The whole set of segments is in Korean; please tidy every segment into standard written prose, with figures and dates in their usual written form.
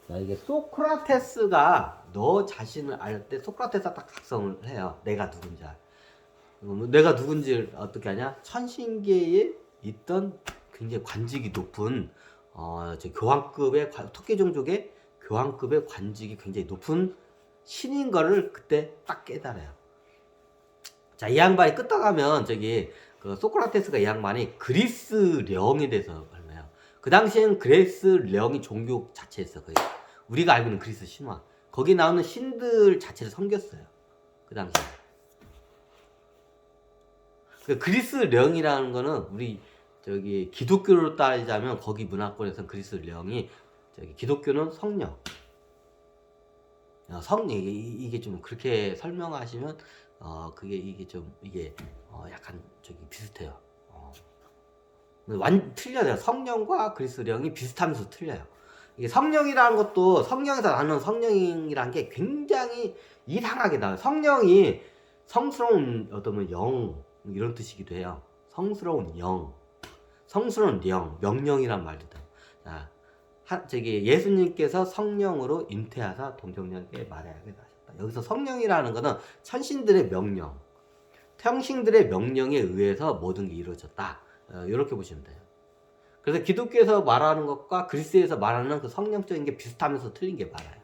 자, 이게 소크라테스가 너 자신을 알 때 소크라테스가 딱 각성을 해요. 내가 누군지. 내가 누군지 어떻게 하냐? 천신계에 있던 굉장히 관직이 높은 저 교황급의 토끼 종족의 교황급의 관직이 굉장히 높은 신인 거를 그때 딱 깨달아요. 자, 이 양반이 끄떡하면 저기 그 소크라테스가 이 양반이 그리스령에 대해서 설명해요. 그 당시엔 그리스령이 종교 자체였어. 거의 우리가 알고 있는 그리스 신화. 거기 나오는 신들 자체를 섬겼어요. 그 당시에. 그 그리스령이라는 거는 우리 저기 기독교로 따지자면 거기 문화권에서 그리스령이 저기 기독교는 성령. 성령 이게 좀 그렇게 설명하시면 그게 이게 좀 이게 약간 저기 비슷해요. 틀려요. 성령과 그리스령이 비슷하면서 틀려요. 이게 성령이라는 것도 성령에서 나는 성령이라는 게 굉장히 이상하게 나와요. 성령이 성스러운 어떤 영 이런 뜻이기도 해요. 성스러운 영, 성스러운 영, 명령이란 말도 돼요. 자, 저기 예수님께서 성령으로 잉태하사 동정녀에게 말하게 하셨다. 여기서 성령이라는 것은 천신들의 명령, 평신들의 명령에 의해서 모든 게 이루어졌다. 이렇게 보시면 돼요. 그래서 기독교에서 말하는 것과 그리스에서 말하는 그 성령적인 게 비슷하면서 틀린 게 많아요.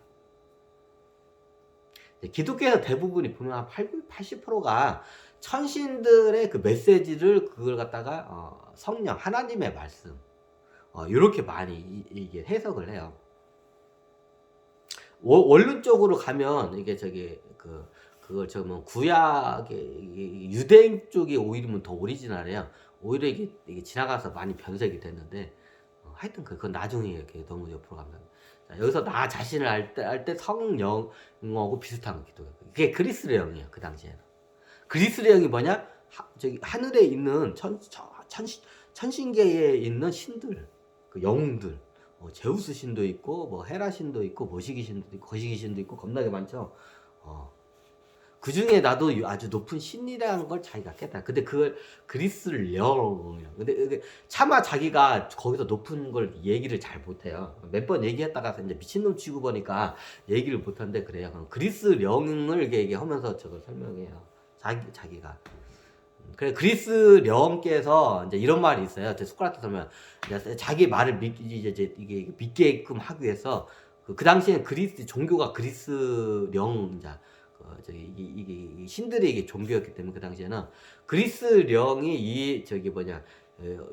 기독교에서 대부분이 보면 한 80%가 천신들의 그 메시지를 그걸 갖다가 성령 하나님의 말씀 이렇게 많이 이게 해석을 해요. 원론적으로 가면 이게 저기 그걸 뭐 구약의 유대인 쪽이 오히려 더 오리지널해요. 오히려 이게 지나가서 많이 변색이 됐는데 하여튼 그건 나중에 이렇게 너무 옆으로 가면 자, 여기서 나 자신을 알 때 성령하고 비슷한 기도예요. 그게 그리스령이에요. 그 당시에는 그리스령이 뭐냐? 저기 하늘에 있는 천신계에 있는 신들, 그 영웅들, 제우스 신도 있고 뭐 헤라 신도 있고 모시기 신도 있고 거시기 신도 있고 겁나게 많죠. 그 중에 나도 아주 높은 신이라는 걸 자기가 깼다. 근데 그걸 그리스령이에요. 근데 차마 자기가 거기서 높은 걸 얘기를 잘 못해요. 몇 번 얘기했다가 이제 미친놈 치고 보니까 얘기를 못하는데 그래요. 그리스령을 이렇게 하면서 저걸 설명해요. 자기가. 그래 그리스령께서 이제 이런 말이 있어요. 소크라테스 하면 자기 말을 이게 믿게끔 하기 위해서 그 당시에는 그리스 종교가 그리스령 이게 신들의 이게 종교였기 때문에 그 당시에는 그리스령이 이 저기 뭐냐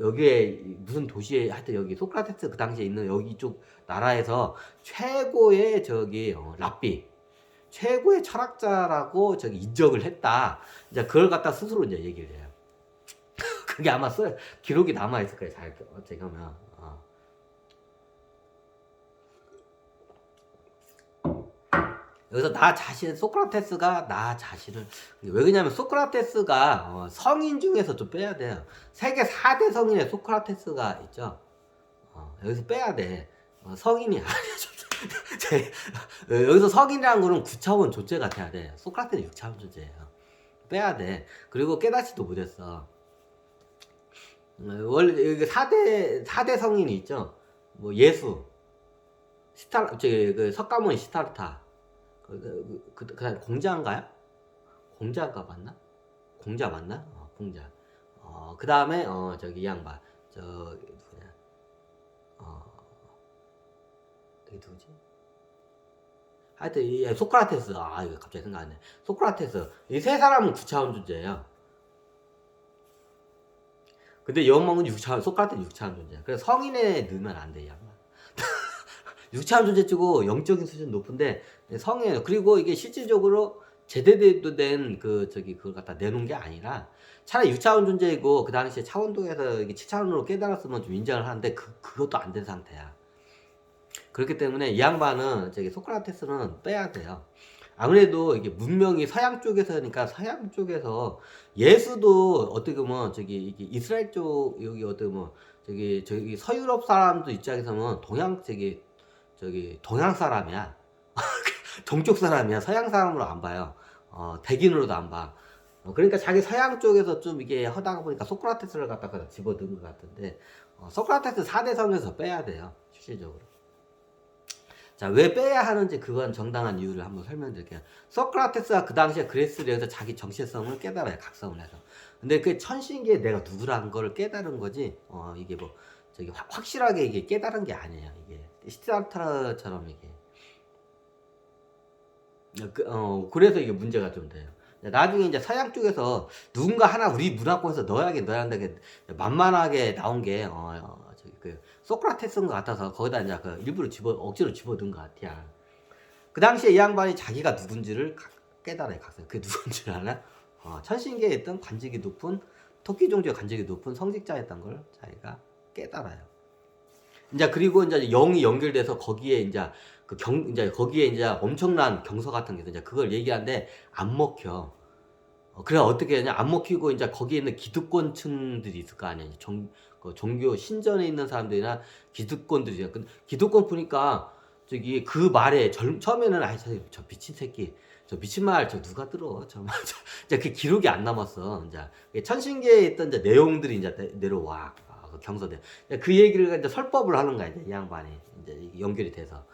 여기에 무슨 도시에 하여튼 여기 소크라테스 그 당시에 있는 여기 이쪽 나라에서 최고의 저기 랍비 최고의 철학자라고 저기 인정을 했다. 이제 그걸 갖다 스스로 이제 얘기를 해요. 그게 아마 기록이 남아 있을 거예요. 잘 제가 보면. 여기서 나 자신, 소크라테스가 나 자신을, 왜 그러냐면 소크라테스가 성인 중에서 좀 빼야 돼요. 세계 4대 성인의 소크라테스가 있죠. 여기서 빼야 돼. 성인이 아니야. 여기서 성인이라는 거는 9차원 존재가 돼야 돼. 소크라테스 6차원 존재예요. 빼야 돼. 그리고 깨닫지도 못했어. 원래 여기 4대 성인이 있죠. 뭐 예수, 그 석가모니 시타르타, 그다음 공자인가요? 공자가 맞나? 공자 맞나? 공자. 그 다음에 저기 이 양반 저 누구냐? 이게 누구지? 하여튼 이 소크라테스 이거 갑자기 생각 안 나. 소크라테스 이 세 사람은 9차원 존재예요. 근데 영몽은 6차원, 소크라테스 6차원 존재야. 그래서 성인에 넣으면 안 돼, 이 양반. 6차원 존재치고 영적인 수준 높은데 성이에요. 그리고 이게 실질적으로 제대로 된 그걸 갖다 내놓은 게 아니라 차라리 6차원 존재이고 그 당시에 차원도에서 이게 7차원으로 깨달았으면 좀 인정을 하는데 그것도 안 된 상태야. 그렇기 때문에 이 양반은 저기 소크라테스는 빼야 돼요. 아무래도 이게 문명이 서양 쪽에서니까 서양 쪽에서 예수도 어떻게 보면 저기 이게 이스라엘 쪽 여기 어떻게 보면 저기 서유럽 사람들 입장에서는 저기 동양 사람이야. 동쪽 사람이야. 서양 사람으로 안 봐요. 백인으로도 안 봐. 그러니까 자기 서양 쪽에서 좀 이게 하다가 보니까 소크라테스를 갖다가 집어넣은 것 같은데 소크라테스 4대 성에서 빼야 돼요. 실질적으로. 자, 왜 빼야 하는지 그건 정당한 이유를 한번 설명드릴게요. 소크라테스가 그 당시에 그리스를 해서 자기 정체성을 깨달아요. 각성을 해서. 근데 그 천신기에 내가 누구라는 걸 깨달은 거지. 이게 뭐 저기 확실하게 이게 깨달은 게 아니에요. 이게 시타르타처럼 이게. 그래서 이게 문제가 좀 돼요. 나중에 이제 서양 쪽에서 누군가 하나 우리 문화권에서 넣어야 한다 만만하게 나온 게 저기 그 소크라테스인 것 같아서 거기다 이제 그 일부러 억지로 집어넣은 것 같아요. 그 당시에 이 양반이 자기가 누군지를 깨달아요. 각성. 그게 누군지를 알아? 천신계에 있던 관직이 높은 토끼 종족의 관직이 높은 성직자였던 걸 자기가 깨달아요. 이제 그리고 이제 영이 연결돼서 거기에 이제 이제 거기에 이제 엄청난 경서 같은 게 있어. 이제 그걸 얘기하는데 안 먹혀. 그래 어떻게 하냐? 안 먹히고 이제 거기에 있는 기득권층들이 있을 거 아니야. 종교 신전에 있는 사람들이나 기득권들이야. 근데 기득권 보니까 저기 그 말에 처음에는 아이 저 미친 새끼, 저 미친 말 저 누가 들어? 저 말, 이제 그 기록이 안 남았어. 이제 천신계에 있던 이제 내용들이 이제 내려와. 그 경서대. 그 얘기를 이제 설법을 하는 거야. 이제 이 양반이 이제 연결이 돼서.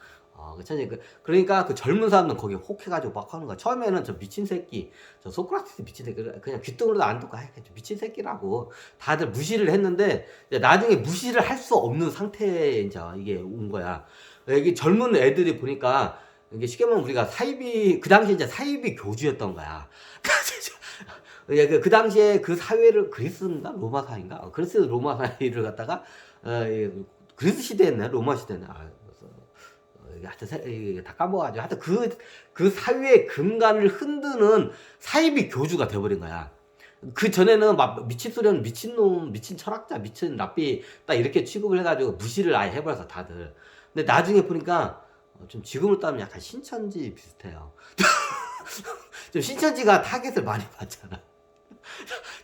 그러니까 그 젊은 사람들은 거기에 혹해가지고 막 하는 거야. 처음에는 저 미친 새끼, 저 소크라테스 미친 새끼, 그냥 귓등으로도 안 듣고, 저 미친 새끼라고 다들 무시를 했는데, 나중에 무시를 할 수 없는 상태에 이제 이게 온 거야. 이게 젊은 애들이 보니까, 이게 쉽게 말하면 우리가 그 당시에 이제 사이비 교주였던 거야. 그 당시에 그 사회를 그리스인가? 로마 사회인가? 그리스 로마 사회를 갖다가, 그리스 시대였네? 로마 시대였네? 하여튼 다 까먹어가지고 하여튼 그 사회의 근간을 흔드는 사이비 교주가 돼버린 거야. 그 전에는 막 미친 소리는 미친놈, 미친 철학자, 미친 랍비 딱 이렇게 취급을 해가지고 무시를 아예 해버려서 다들. 근데 나중에 보니까 좀 지금으로 따면 약간 신천지 비슷해요. 좀 신천지가 타겟을 많이 받잖아.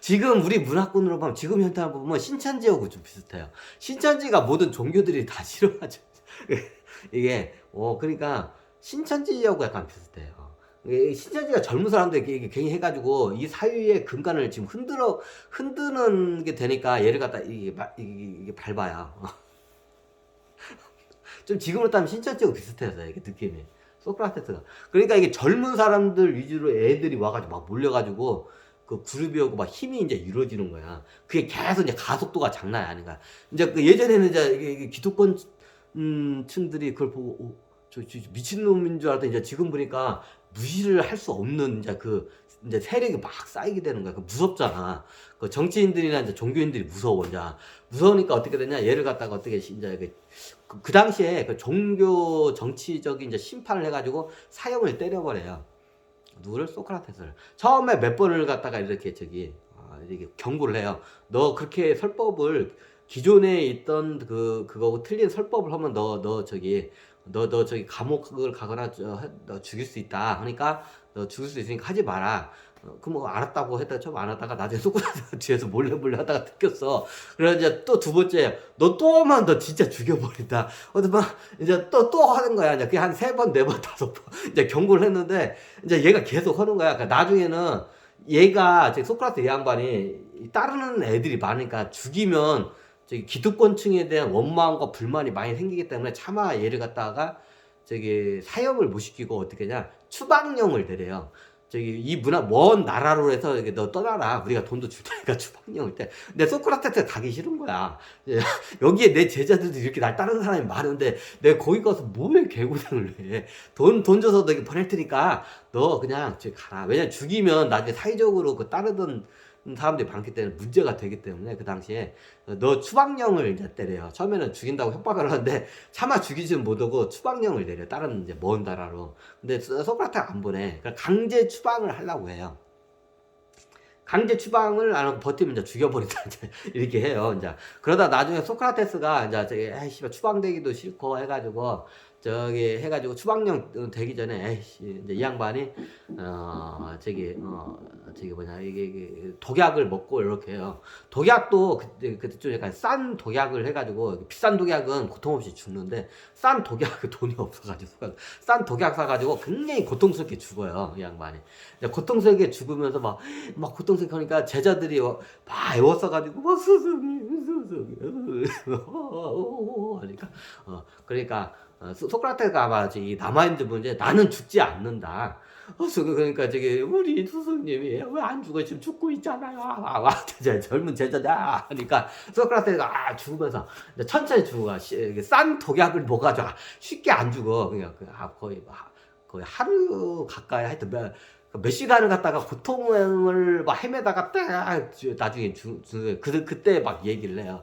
지금 우리 문화권으로 보면 지금 현타를 보면 신천지하고 좀 비슷해요. 신천지가 모든 종교들이 다 싫어하죠. 이게 그러니까 신천지하고 약간 비슷해요. 신천지가 젊은 사람들 이게 괜히 해가지고 이 사회의 근간을 지금 흔드는 게 되니까 얘를 갖다 이게 밟아요. 좀 지금으로 따면 신천지하고 비슷해서 이게 느낌이. 소크라테스가. 그러니까 이게 젊은 사람들 위주로 애들이 와가지고 막 몰려가지고 그 그룹이 오고 막 힘이 이제 이루어지는 거야. 그게 계속 이제 가속도가 장난이 아닌가. 이제 그 예전에는 이제 이게 기득권 층들이 그걸 보고 저 미친놈인 줄 알았더니 이제 지금 보니까 무시를 할 수 없는 이제 세력이 막 쌓이게 되는 거야. 그 무섭잖아. 그 정치인들이나 이제 종교인들이 무서워. 이제 무서우니까 어떻게 되냐? 얘를 갖다가 어떻게 이제 그 당시에 그 종교 정치적인 이제 심판을 해가지고 사형을 때려버려요. 누구를? 소크라테스를. 처음에 몇 번을 갖다가 이렇게 이렇게 경고를 해요. 너 그렇게 설법을 기존에 있던 그거고 틀린 설법을 하면 너 저기 감옥을 가거나 너 죽일 수 있다. 그러니까 너 죽일 수 있으니까 하지 마라. 그럼 알았다고 했다가 좀 안 하다가 나중에 소크라테스 뒤에서 몰래 하다가 듣겼어. 그래서 이제 또 두 번째 너 또 하면 너 진짜 죽여버린다. 막 이제 또 하는 거야. 이제 그게 한 3번, 4번, 5번 이제 경고를 했는데 이제 얘가 계속 하는 거야. 그러니까 나중에는 얘가 소크라테스 이 양반이 따르는 애들이 많으니까 죽이면 기득권층에 대한 원망과 불만이 많이 생기기 때문에 차마 얘를 갖다가 사형을 못 시키고 어떻게 하냐 추방령을 내려요. 이 먼 나라로 해서 너 떠나라. 우리가 돈도 줄 테니까 추방령을 때. 근데 소크라테스가 가기 싫은 거야. 여기에 내 제자들도 이렇게 날 따르는 사람이 많은데 내가 거기 가서 뭐에 개고생을 해. 돈 줘서 너 보낼 테니까 너 그냥 가라. 왜냐면 죽이면 나중에 사회적으로 따르던 사람들이 많기 때문에 문제가 되기 때문에 그 당시에 너 추방령을 이제 때려요. 처음에는 죽인다고 협박을 하는데 차마 죽이지는 못하고 추방령을 내려. 다른 이제 먼 나라로. 근데 소크라테스가 안 보내. 그러니까 강제 추방을 하려고 해요. 강제 추방을 안 하고 버티면 이제 죽여버린다. 이렇게 해요. 이제 그러다 나중에 소크라테스가 이제 에이씨 추방되기도 싫고 해가지고 해가지고 추방령 되기 전에 에이씨 이제 이 양반이 이게 독약을 먹고 이렇게 해요. 독약도 그때 좀 약간 싼 독약을 해가지고 비싼 독약은 고통 없이 죽는데 싼 독약 돈이 없어가지고 싼 독약 사가지고 굉장히 고통스럽게 죽어요. 이 양반이. 고통스럽게 죽으면서 막 고통스럽게 하니까 제자들이 막 애워싸가지고 스승이 하니까 그러니까 소크라테스가 아마 저기 남아있는 문제 나는 죽지 않는다. 그러니까 저기 우리 스승님이 왜 안 죽어 지금 죽고 있잖아요. 젊은 제자다 하니까 소크라테스가 죽으면서 천천히 죽어. 싼 독약을 먹어가지고 쉽게 안 죽어. 그냥 거의 하루 가까이 하여튼 몇 시간을 갖다가 고통을 막 헤매다가 딱 나중에 그때 막 얘기를 해요.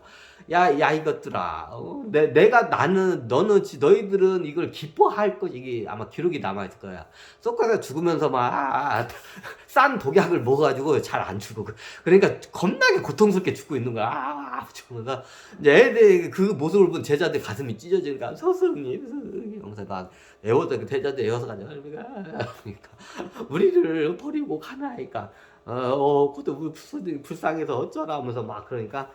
야 이것들아, 나는 너는 너희들은 이걸 기뻐할 것 이게 아마 기록이 남아 있을 거야. 소크라테스 죽으면서 막 싼 독약을 먹어가지고 잘 안 죽어. 그러니까 겁나게 고통스럽게 죽고 있는 거야. 죽으면서 이제 애들 그 모습을 본 제자들 가슴이 찢어지니까 스승님 하면서 막 애워서 그 제자들 애워서 가지고 그러니까 우리를 버리고 가나이까 그것도 불쌍해서 어쩌라 하면서 막 그러니까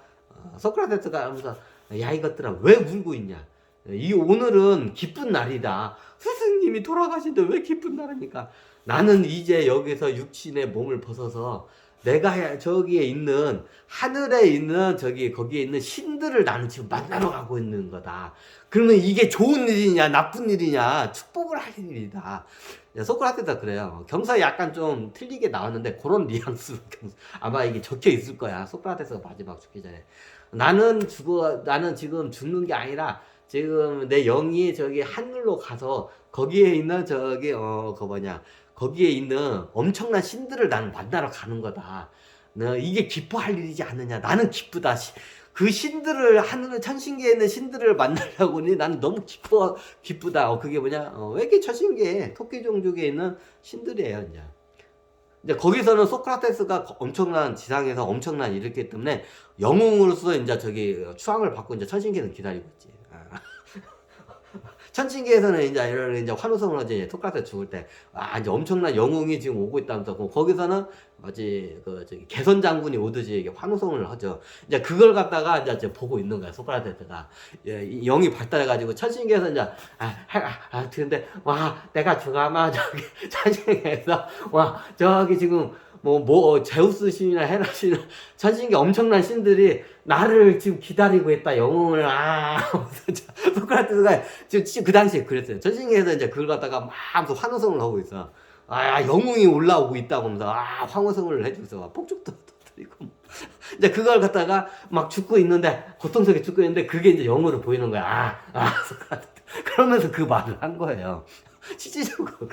소크라테스가 하면서 야 이것들아 왜 울고 있냐, 이 오늘은 기쁜 날이다. 스승님이 돌아가신데 왜 기쁜 날입니까? 나는 이제 여기서 육신의 몸을 벗어서 내가 저기에 있는 하늘에 있는 거기에 있는 신들을 나는 지금 만나러 가고 있는 거다. 그러면 이게 좋은 일이냐 나쁜 일이냐, 축복을 할 일이다. 소크라테스가 그래요. 경서에 약간 좀 틀리게 나왔는데 그런 뉘앙스로 아마 이게 적혀 있을 거야. 소크라테스가 마지막 죽기 전에 나는 지금 죽는 게 아니라 지금 내 영이 저기 하늘로 가서 거기에 있는 거기에 있는 엄청난 신들을 나는 만나러 가는 거다. 이게 기뻐할 일이지 않느냐. 나는 기쁘다. 그 신들을 하늘 천신계에 있는 신들을 만나려고니 나는 너무 기쁘다. 그게 뭐냐? 외계 천신계에 토끼 종족에 있는 신들이에요. 이제 거기서는 소크라테스가 엄청난 지상에서 엄청난 일을 했기 때문에 영웅으로서 이제 저기 추앙을 받고 이제 천신계는 기다리고 있지. 천신계에서는 이제 환호성을 하지. 소크라테스 죽을 때 이제 엄청난 영웅이 지금 오고 있다면서 거기서는 저기 개선 장군이 오듯이 이게 환호성을 하죠. 이제 그걸 갖다가 이제 보고 있는 거야 소크라테스가. 영이 발달해가지고 천신계에서 이제 근데 내가 죽아마 저기 천신계에서 저기 지금 제우스 신이나 헤라 신, 천신계 엄청난 신들이 나를 지금 기다리고 있다, 영웅을, 소크라테스가 지금 그 당시에 그랬어요. 천신계에서 이제 그걸 갖다가 막 하면서 환호성을 하고 있어. 영웅이 올라오고 있다고 하면서, 환호성을 해주면서, 폭죽도 터뜨리고. 이제 그걸 갖다가 막 죽고 있는데, 고통스럽게 죽고 있는데, 그게 이제 영으로 보이는 거야. 소크라테스. 그러면서 그 말을 한 거예요. 실질적으로.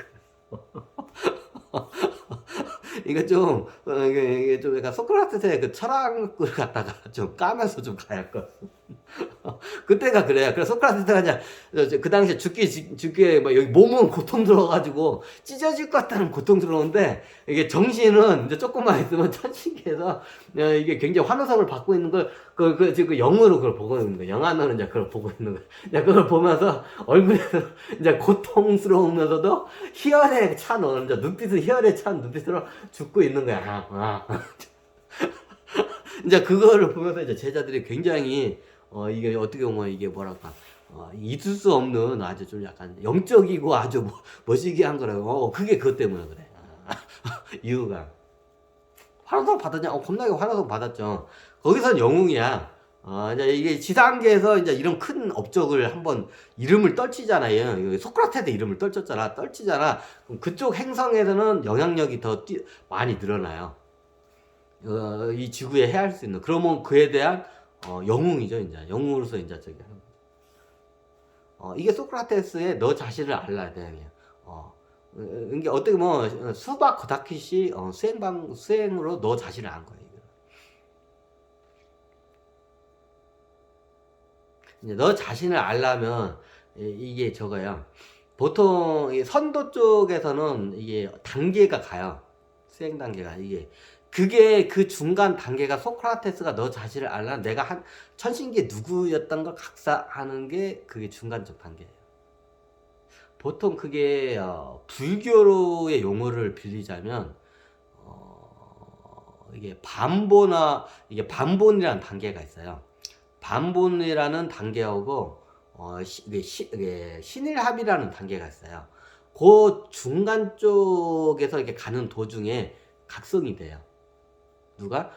이게 좀 약간 소크라테스의 그 철학을 갖다가 좀 까면서 좀 가야 할 것 같습니다. 그때가 그래요. 그래서 소크라테스가 이제 그 당시에 죽기에 막 여기 몸은 고통스러워가지고 찢어질 것 같다는 고통스러운데 이게 정신은 이제 조금만 있으면 천신계에서 이게 굉장히 환호성을 받고 있는 걸 지금 영으로 그걸 보고 있는 거예요. 영안으로 이제 그걸 보고 있는 거예요. 이제 그걸 보면서 얼굴에서 이제 고통스러우면서도 희열에 찬 눈빛은 희열에 찬 눈빛으로 죽고 있는 거야. 이제 그거를 보면서 이제 제자들이 굉장히 이게 어떻게 보면 이게 뭐랄까 있을 수 없는 아주 좀 약간 영적이고 아주 멋지게한 거라고. 그게 그것 때문에 그래. 이유가 환호성 받았냐? 겁나게 환호성 받았죠. 거기선 영웅이야. 이제 이게 지상계에서 이제 이런 큰 업적을 한번 이름을 떨치잖아요. 소크라테스 이름을 떨치잖아. 그럼 그쪽 행성에서는 영향력이 더 많이 늘어나요. 이 지구에 해할 수 있는. 그러면 그에 대한 영웅이죠. 이제 영웅으로서 이제 저기 하는 거죠. 이게 소크라테스의 너 자신을 알아야 돼. 이게 어떻게 보면 수박 거다키시 수행으로 너 자신을 안 거예요. 이제 너 자신을 알려면 이게 저거야. 보통 선도 쪽에서는 이게 단계가 가요. 수행 단계가 그게 그 중간 단계가 소크라테스가 너 자신을 알려면 내가 한 천신계 누구였던 걸 각사하는 게 그게 중간적 단계예요. 보통 그게 불교로의 용어를 빌리자면 이게 반본이라는 단계가 있어요. 반본이라는 단계하고 신일합이라는 단계가 있어요. 그 중간 쪽에서 이렇게 가는 도중에 각성이 돼요. 누가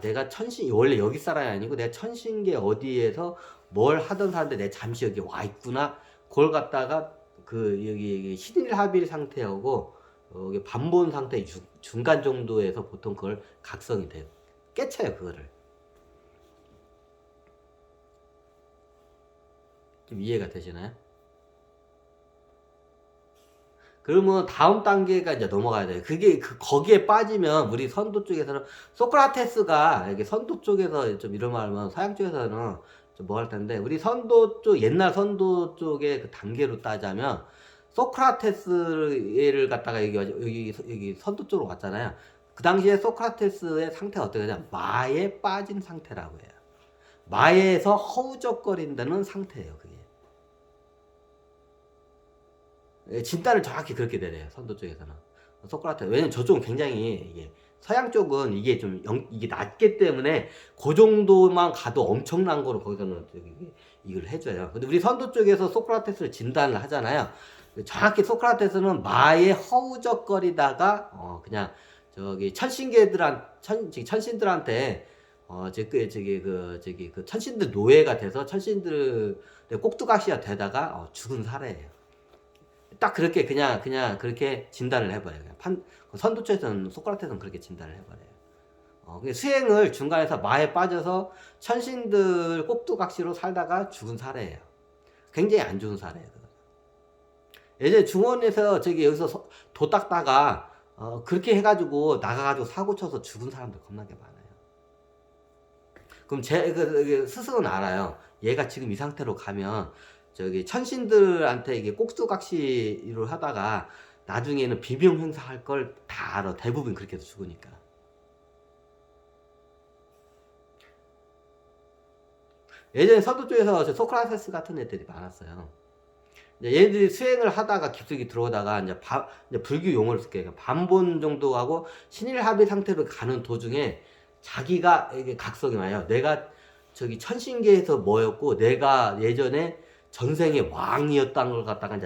내가 원래 여기 사람이 아니고 내가 천신계 어디에서 뭘 하던 사람인데 내가 잠시 여기 와 있구나. 그걸 갖다가 그 여기 신일합일 상태하고 여기 반본 상태 중간 정도에서 보통 그걸 각성이 돼요. 깨쳐요 그거를. 좀 이해가 되시나요? 그러면 다음 단계가 이제 넘어가야 돼요. 그게 거기에 빠지면 우리 선도 쪽에서는 소크라테스가 이게 선도 쪽에서 좀 이런 말하면 서양 쪽에서는 좀 뭐 할 텐데 우리 선도 쪽 옛날 선도 쪽의 그 단계로 따자면 소크라테스를 갖다가 여기 선도 쪽으로 갔잖아요. 그 당시에 소크라테스의 상태가 어떻게 되냐? 마에 빠진 상태라고 해요. 마에서 허우적거린다는 상태예요. 그게. 진단을 정확히 그렇게 내려요. 선도 쪽에서는. 소크라테스. 왜냐면 저쪽은 굉장히 이게 서양 쪽은 이게 좀 이게 낮기 때문에 그 정도만 가도 엄청난 거로 거기서는 이걸 해줘요. 근데 우리 선도 쪽에서 소크라테스를 진단을 하잖아요. 정확히 소크라테스는 마에 허우적거리다가 그냥 저기 천신들한테 그 천신들 노예가 돼서 천신들의 꼭두각시가 되다가 죽은 사례예요. 딱 그렇게 그냥 그렇게 진단을 해버려요. 선도 쪽에서는 소크라테스는 그렇게 진단을 해버려요. 수행을 중간에서 마에 빠져서 천신들 꼭두각시로 살다가 죽은 사례예요. 굉장히 안 좋은 사례예요. 예전에 중원에서 여기서 도 닦다가 그렇게 해가지고 나가가지고 사고 쳐서 죽은 사람들 겁나게 많아요. 그럼 스승은 알아요. 얘가 지금 이 상태로 가면 천신들한테 이게 꼭두각시로 하다가 나중에는 비명 행사할 걸 다 알아. 대부분 그렇게 해서 죽으니까. 예전에 서도 쪽에서 소크라테스 같은 애들이 많았어요. 얘들이 수행을 하다가 깊숙이 들어오다가 이제 불교 용어를 쓸게요. 반본 정도 하고 신일합의 상태로 가는 도중에 자기가 이게 각성이 와요. 내가 천신계에서 뭐였고 내가 예전에 전생의 왕이었다는 걸 갖다가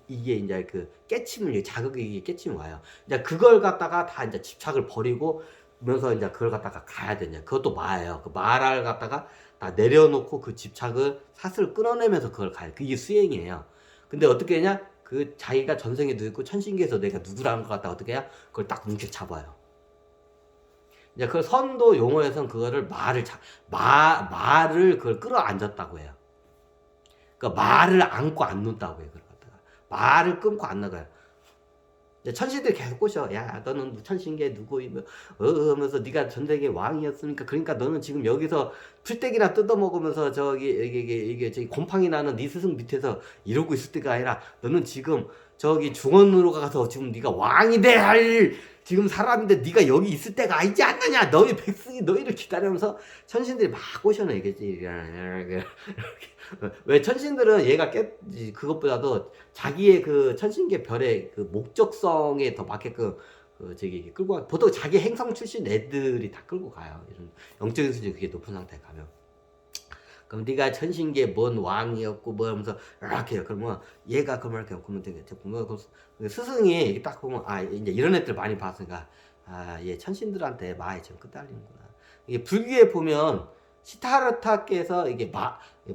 이게 이제 그 깨침을 자극이 깨침이 와요. 이제 그걸 갖다가 다 이제 집착을 버리고 면서 이제 그걸 갖다가 가야 되냐. 그것도 마예요. 그 마를 갖다가 다 내려놓고 그 집착을 사슬 끊어내면서 그걸 가요. 그게 수행이에요. 근데 어떻게 하냐? 그 자기가 전생에 누구 천신계에서 내가 누구라는 것 갖다가 어떻게 해야? 그걸 딱 뭉쳐 잡아요. 이제 그 선도 용어에서는 그거를 말을 그걸 끌어안았다고 해요. 그러니까 말을 안고 안 놓는다고 해요. 그걸 갖다가 말을 끊고 안 나가요. 천신들이 계속 꼬셔. 야, 너는 천신계 누구 하면서 네가 전생에 왕이었으니까 그러니까 너는 지금 여기서 풀떼기나 뜯어먹으면서 이게 곰팡이 나는 네 스승 밑에서 이러고 있을 때가 아니라 너는 지금 중원으로 가서 지금 네가 왕이 돼 할 지금 사람인데 네가 여기 있을 때가 아니지 않느냐. 너희 백성이 너희를 기다리면서 천신들이 막 꼬셔는 이겠지. 왜 천신들은 얘가 그것보다도 자기의 그 천신계 별의 그 목적성에 더 맞게끔 끌고 가. 보통 자기 행성 출신 애들이 다 끌고 가요. 이런 영적인 수준이 그게 높은 상태에 가면. 그럼 네가 천신계 뭔 왕이었고 뭐 하면서 이렇게 해요. 그러면 얘가 그러면 이렇게 보면 되겠죠. 보면 스승이 딱 보면 이제 이런 애들 많이 봤으니까 얘 천신들한테 마에 좀 끄달리는구나. 이게 불교에 보면 시타르타께서 이게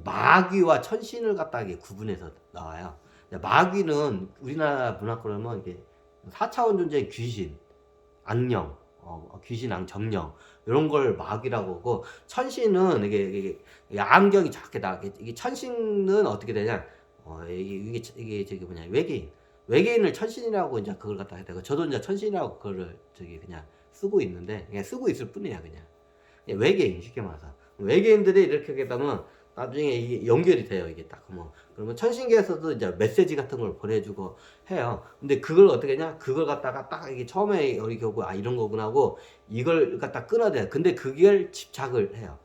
마귀와 천신을 갖다가 구분해서 나와요. 마귀는 우리나라 문화권으로는 이게 4차원 존재의 귀신, 악령, 귀신, 정령 이런 걸 마귀라고 하고 천신은 이게 안경이 작게 나게 이게 천신은 어떻게 되냐? 이게 뭐냐 외계인을 천신이라고 이제 그걸 갖다 해야 되고 저도 이제 천신이라고 그거를 그냥 쓰고 있는데 그냥 쓰고 있을 뿐이야 그냥 외계인 쉽게 말해서 외계인들이 이렇게 하게 되면 나중에 이게 연결이 돼요. 이게 딱 그러면 천신계에서도 이제 메시지 같은 걸 보내주고 해요. 근데 그걸 어떻게 하냐? 그걸 갖다가 딱 이게 처음에 이렇게 오고 이런 거구나 하고 이걸 갖다 끊어야 돼요. 근데 그걸 집착을 해요.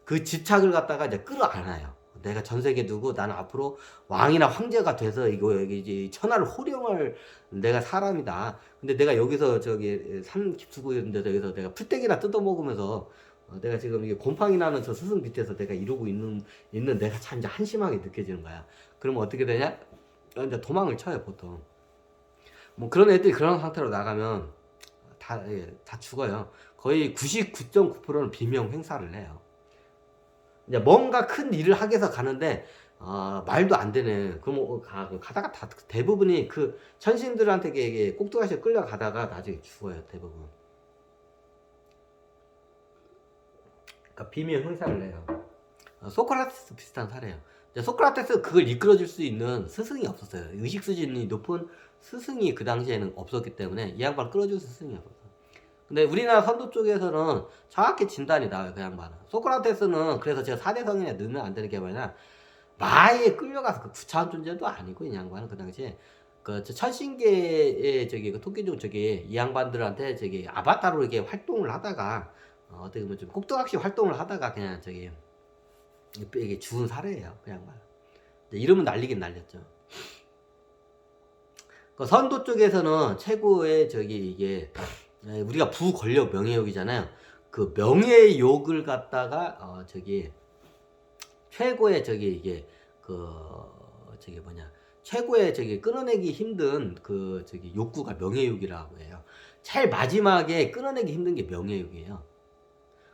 그 집착을 갖다가 이제 끌어안아요. 내가 전세계 두고 나는 앞으로 왕이나 황제가 돼서 이제 천하를 호령할 내가 사람이다. 근데 내가 여기서 산 깊숙이 있는데 여기서 내가 풀떼기나 뜯어먹으면서 내가 지금 이게 곰팡이 나는 저 스승 밑에서 내가 이러고 있는 내가 참 이제 한심하게 느껴지는 거야. 그러면 어떻게 되냐? 이제 도망을 쳐요, 보통. 뭐 그런 애들이 그런 상태로 나가면 다 죽어요. 거의 99.9%는 비명 행사를 해요. 이제 뭔가 큰 일을 하기 위해서 가는데 말도 안 되네. 그럼 가다가 다 대부분이 그 천신들한테 이게 꼭두가시에 끌려가다가 나중에 죽어요 대부분. 그러니까 비밀 형상을 해요. 소크라테스 비슷한 사례예요. 소크라테스 그걸 이끌어줄 수 있는 스승이 없었어요. 의식 수준이 높은 스승이 그 당시에는 없었기 때문에 이 양반을 끌어줄 스승이 없었어요. 근데 우리나라 선도 쪽에서는 정확히 진단이 나와요 그 양반은. 소크라테스는 그래서 제가 4대 성인에 넣으면 안 되는 게 뭐냐, 마에 끌려가서 그 구차한 존재도 아니고 이 양반은 그 당시에 그 천신계의 그 토끼 중 이 양반들한테 아바타로 이렇게 활동을 하다가 어떻게 보면 좀 꼭두각시 활동을 하다가 그냥 이게 죽은 사례예요 그 양반. 이름은 날리긴 날렸죠. 그 선도 쪽에서는 최고의 이게 우리가 부권력 명예욕이잖아요. 그 명예욕을 갖다가 최고의 이게 최고의 끊어내기 힘든 욕구가 명예욕이라고 해요. 제일 마지막에 끊어내기 힘든 게 명예욕이에요.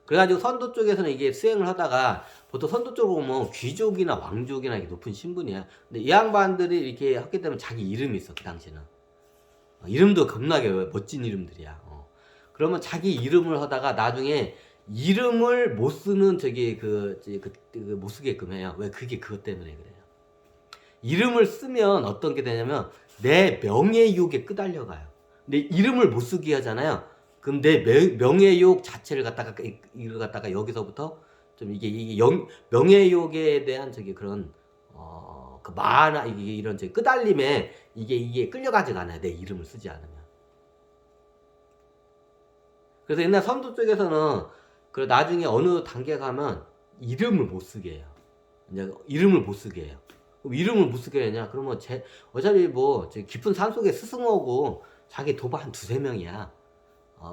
그래가지고 선도 쪽에서는 이게 수행을 하다가 보통 선도 쪽으로 보면 귀족이나 왕족이나 이게 높은 신분이야. 근데 이 양반들이 이렇게 했기 때문에 자기 이름이 있어 그 당시는. 이름도 겁나게 멋진 이름들이야. 그러면 자기 이름을 하다가 나중에 이름을 못 쓰는 못 쓰게끔 해요. 왜? 그게 그것 때문에 그래요. 이름을 쓰면 어떤 게 되냐면 내 명예욕에 끄달려가요. 근데 이름을 못 쓰게 하잖아요. 그럼 내 명예욕 자체를 이걸 갖다가 여기서부터 좀 명예욕에 대한 그런 그 만화 이런 끄달림에 이게 끌려가지가 않아요. 내 이름을 쓰지 않으면. 그래서 옛날 선도 쪽에서는 그 나중에 어느 단계 가면 이름을 못 쓰게 해요. 이제 이름을 못 쓰게 해요. 그럼 이름을 못 쓰게 하냐? 그러면 어차피 뭐 깊은 산 속에 스승하고 자기 도바 한 두세 명이야.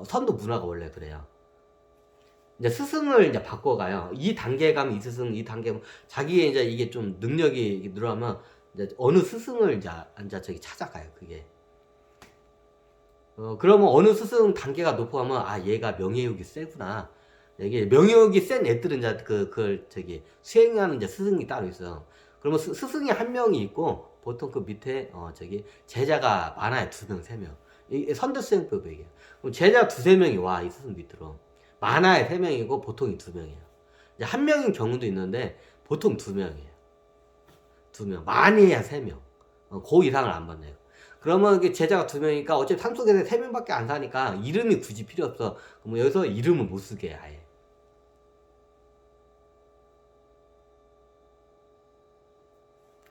선도 문화가 원래 그래요. 이제 스승을 이제 바꿔가요. 이 단계 가면 이 스승, 이 단계 가면 자기의 이제 이게 좀 능력이 늘어나면 이제 어느 스승을 이제 찾아가요. 그게. 그러면 어느 스승 단계가 높아가면 얘가 명예욕이 세구나. 이게 명예욕이 센 애들은 이제 그걸 수행하는 이제 스승이 따로 있어요. 그러면 스승이 한 명이 있고 보통 그 밑에 제자가 많아요. 2명, 3명. 이 선도 수행법이에요. 그럼 제자 2~3명이 와 이 스승 밑으로. 많아야 3명이고 보통이 2명이에요. 이제 한 명인 경우도 있는데 보통 2명이에요. 2명. 많이 해야 3명. 그 이상을 안 받네요. 그러면 이게 제자가 2명이니까 어차피 산속에서 3명밖에 안 사니까 이름이 굳이 필요 없어. 그럼 여기서 이름을 못 쓰게 해, 아예.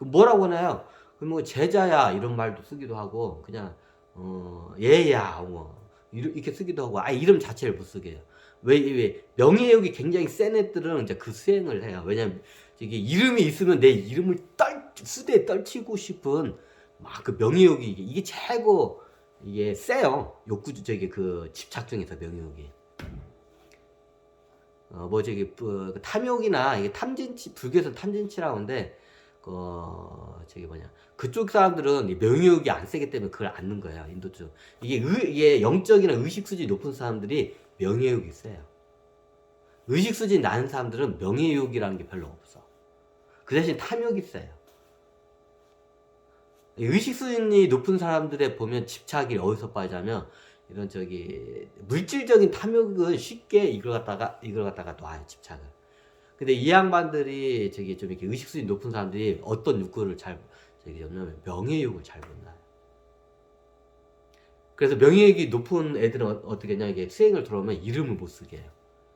뭐라고 하나요? 그러면 제자야 이런 말도 쓰기도 하고 그냥 얘야 이렇게 쓰기도 하고 이름 자체를 못 쓰게 해요. 왜 명예욕이 굉장히 센 애들은 이제 그 수행을 해요. 왜냐면 이게 이름이 있으면 내 이름을 수대에 떨치고 싶은 막 그 명예욕이 이게 최고 이게 세요. 욕구 그 집착 중에서 명예욕이. 탐욕이나 이게 탐진치, 불교에서 탐진치라고 하는데 그쪽 사람들은 이 명예욕이 안 세기 때문에 그걸 안 넣는 거예요. 인도 쪽. 이게 영적이나 의식 수준이 높은 사람들이 명예욕이 세요. 의식 수준이 낮은 사람들은 명예욕이라는 게 별로 없어. 그 대신 탐욕이 세요. 의식 수준이 높은 사람들에 보면 집착이 어디서 빠지냐면 이런 물질적인 탐욕은 쉽게 이걸 갖다가 놔요, 집착을. 근데 이 양반들이 좀 이렇게 의식 수준이 높은 사람들이 어떤 욕구를 명예욕을 잘 못 놔요. 그래서 명예욕이 높은 애들은 어떻게 했냐, 이게 수행을 들어오면 이름을 못 쓰게 해요.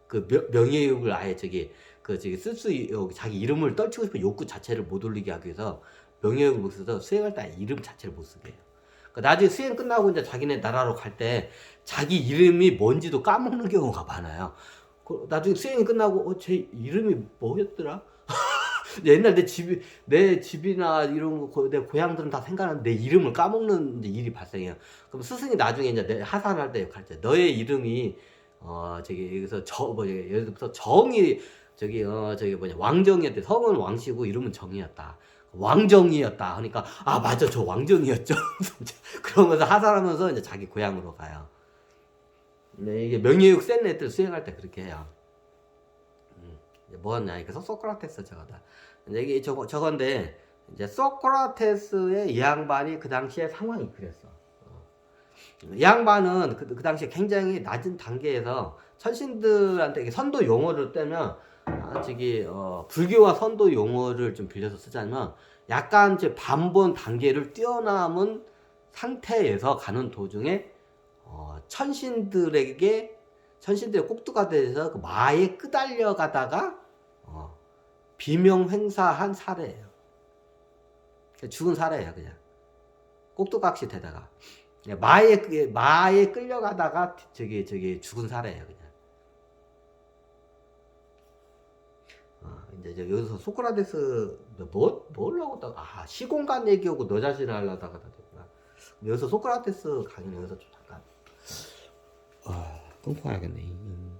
그 명예욕을 아예 자기 이름을 떨치고 싶은 욕구 자체를 못 올리게 하기 위해서 명예욕을 못 써서 수행할 때 이름 자체를 못 쓰게 해요. 그러니까 나중에 수행 끝나고 이제 자기네 나라로 갈 때 자기 이름이 뭔지도 까먹는 경우가 많아요. 나중에 수행이 끝나고 제 이름이 뭐였더라? 옛날 내 집이나 이런 거 내 고향들은 다 생각나는데 내 이름을 까먹는 일이 발생해요. 그럼 스승이 나중에 이제 내 하산할 때 갈 때 너의 이름이 여기서 예를 들어서 정이 왕정이었대. 성은 왕씨고 이름은 정이었다. 왕정이었다 하니까 맞아, 저 왕정이었죠. 그러면서 하산하면서 이제 자기 고향으로 가요. 네, 이게 명예욕 센 애들 수행할 때 그렇게 해요. 뭐였냐, 그래서 소크라테스 저거다. 이제 이게 저건데 이제 소크라테스의 이 양반이 그 당시에 상황이 그랬어. 이 양반은 그 당시에 굉장히 낮은 단계에서 천신들한테 선도 용어를 떼면 불교와 선도 용어를 좀 빌려서 쓰자면 약간 이제 반본 단계를 뛰어넘은 상태에서 가는 도중에 천신들의 꼭두가 돼서 그 마에 끄달려 가다가 비명횡사한 사례예요. 죽은 사례예요, 그냥. 꼭두각시 되다가 마에 끌려가다가 죽은 사례예요, 그냥. 이제 여기서 소크라테스 뭐라고 다가 시공간 얘기하고 너 자신을 하려다가 됐구나. 여기서 소크라테스 강의는 여기서 좀 잠깐 끊고 와야겠네.